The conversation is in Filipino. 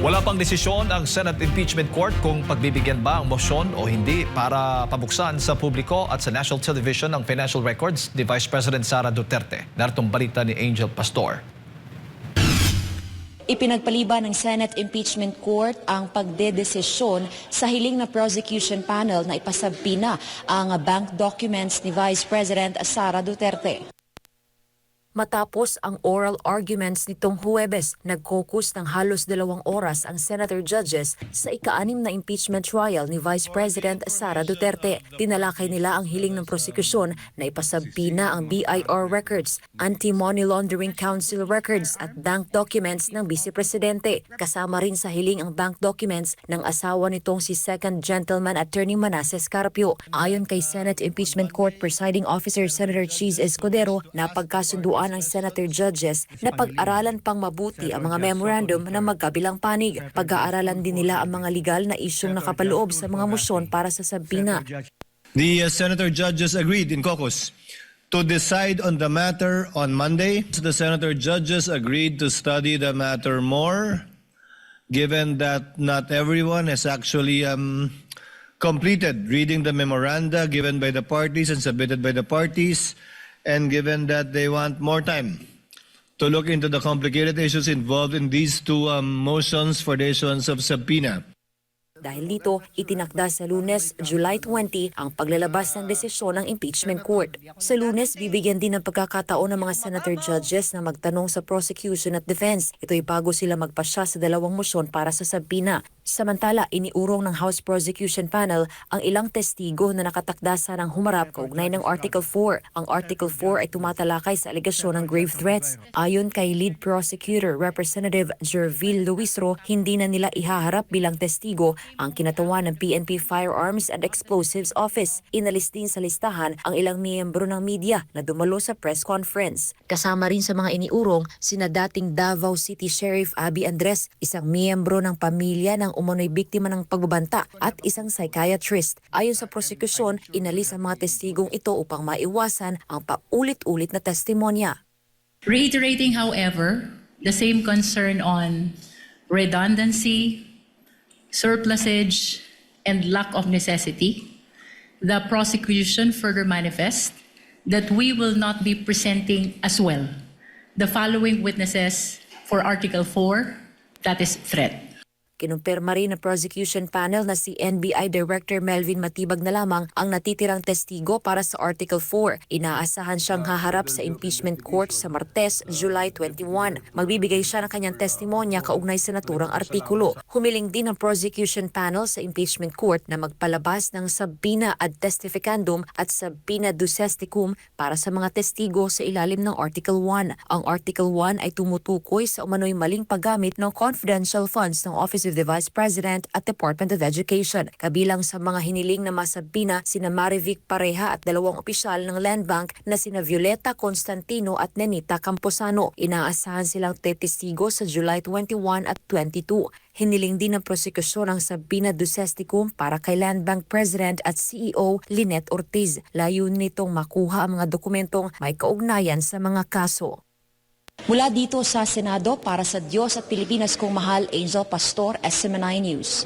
Wala pang desisyon ang Senate Impeachment Court kung pagbibigyan ba ang motion o hindi para pabuksan sa publiko at sa national television ang financial records ni Vice President Sara Duterte. Naritong balita ni Angel Pastor. Ipinagpaliban ng Senate Impeachment Court ang pagdedesisyon sa hiling na prosecution panel na ipasabina ang bank documents ni Vice President Sara Duterte. Matapos ang oral arguments nitong Huwebes, nag-caucus ng halos 2 oras ang senator judges sa ika-6 na impeachment trial ni Vice President Sara Duterte. Tinalakay nila ang hiling ng prosekusyon na ipasabina ang BIR records, Anti-Money Laundering Council records at bank documents ng Vice Presidente. Kasama rin sa hiling ang bank documents ng asawa nitong si Second Gentleman Attorney Manasseh Carpio. Ayon kay Senate Impeachment Court Presiding Officer Senator Cheese Escudero, napagkasunduan ng senator judges na pag-aralan pang mabuti ang mga memorandum na magkabilang panig. Pag-aaralan din nila ang mga legal na isyong nakapaloob sa mga motion para sa sabina. The senator judges agreed in caucus to decide on the matter on Monday. The senator judges agreed to study the matter more, given that not everyone has actually completed reading the memoranda given by the parties and submitted by the parties, and given that they want more time to look into the complicated issues involved in these two motions for the issuance of subpoena. Dahil dito, itinakda sa Lunes, July 20, ang paglalabas ng desisyon ng impeachment court. Sa Lunes, bibigyan din ng pagkakataon ng mga senator judges na magtanong sa prosecution at defense. Ito'y bago sila magpasya sa 2 motion para sa sabina. Samantala, iniurong ng House Prosecution Panel ang ilang testigo na nakatakdasa ng humarap kaugnay ng Article 4. Ang Article 4 ay tumatalakay sa alegasyon ng grave threats. Ayon kay Lead Prosecutor Representative Jervil Luisro, hindi na nila ihaharap bilang testigo ang kinatawan ng PNP Firearms and Explosives Office. Inalis din sa listahan ang ilang miyembro ng media na dumalo sa press conference. Kasama rin sa mga iniurong, sina dating Davao City Sheriff Abby Andres, isang miyembro ng pamilya ng umano'y biktima ng pagbabanta at isang psychiatrist. Ayon sa prosekusyon, inalis ang mga testigong ito upang maiwasan ang paulit-ulit na testimonya. Reiterating, however, the same concern on redundancy, surplusage, and lack of necessity, the prosecution further manifests that we will not be presenting as well the following witnesses for Article 4, that is threat. Kinumpirma rin ng prosecution panel na si NBI Director Melvin Matibag na lamang ang natitirang testigo para sa Article 4. Inaasahan siyang haharap sa impeachment court sa Martes, July 21. Magbibigay siya ng kanyang testimonya kaugnay sa naturang artikulo. Humiling din ang prosecution panel sa impeachment court na magpalabas ng subpoena ad testificandum at subpoena ducesticum para sa mga testigo sa ilalim ng Article 1. Ang Article 1 ay tumutukoy sa umano'y maling paggamit ng confidential funds ng Office of the Vice President at Department of Education. Kabilang sa mga hiniling na masabina sina Marivic Pareha at 2 opisyal ng Land Bank na sina Violeta Constantino at Nenita Camposano. Inaasahan silang tetestigo sa July 21 at 22. Hiniling din ng prosekusyon ang subpoena ducesticum para kay Land Bank President at CEO Lynette Ortiz. Layunin nitong makuha ang mga dokumentong may kaugnayan sa mga kaso. Mula dito sa Senado, para sa Diyos at Pilipinas kong mahal, Angel Pastor, SMNI News.